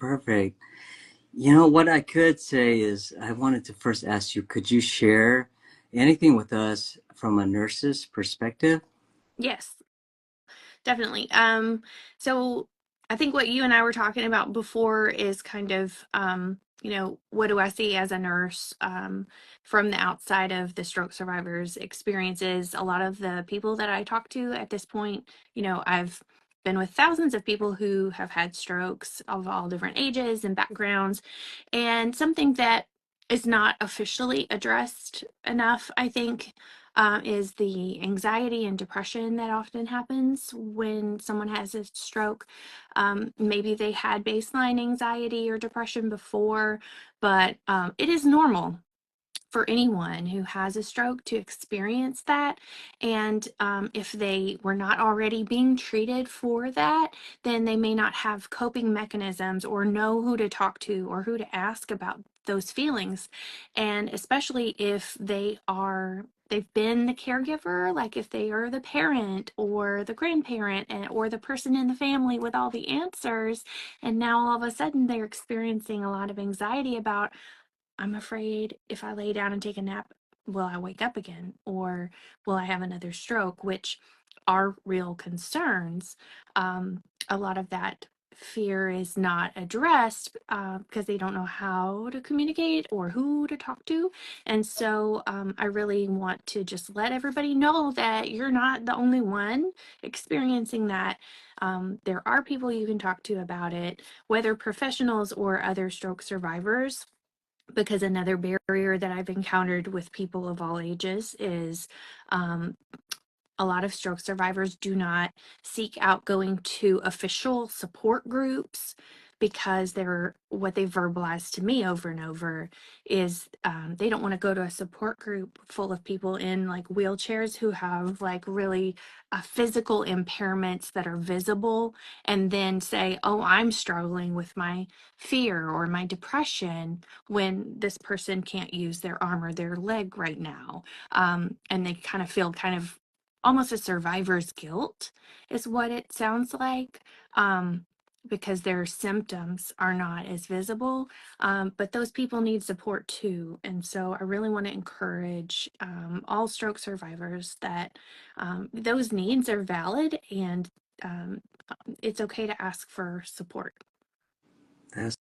perfect. You know, what I could say is I wanted to first ask you, could you share anything with us from a nurse's perspective? Yes, definitely. So I think what you and I were talking about before is kind of, what do I see as a nurse from the outside of the stroke survivors' experiences? A lot of the people that I talk to at this point, I've been with thousands of people who have had strokes of all different ages and backgrounds, and something that is not officially addressed enough, I think, is the anxiety and depression that often happens when someone has a stroke. Maybe they had baseline anxiety or depression before, but it is normal for anyone who has a stroke to experience that. And if they were not already being treated for that, then they may not have coping mechanisms or know who to talk to or who to ask about those feelings. And especially if they've been the caregiver, like if they are the parent or the grandparent or the person in the family with all the answers, and now all of a sudden they're experiencing a lot of anxiety about, I'm afraid if I lay down and take a nap, will I wake up again? Or will I have another stroke? Which are real concerns. A lot of that fear is not addressed because they don't know how to communicate or who to talk to. And so I really want to just let everybody know that you're not the only one experiencing that. There are people you can talk to about it, whether professionals or other stroke survivors, because another barrier that I've encountered with people of all ages is um, a lot of stroke survivors do not seek out going to official support groups because they're what they verbalized to me over and over is they don't want to go to a support group full of people in like wheelchairs who have like really physical impairments that are visible, and then say, oh, I'm struggling with my fear or my depression when this person can't use their arm or their leg right now. And they kind of feel kind of almost a survivor's guilt is what it sounds like, because their symptoms are not as visible. But those people need support too. And so I really want to encourage all stroke survivors that those needs are valid, and um, it's okay to ask for support. That's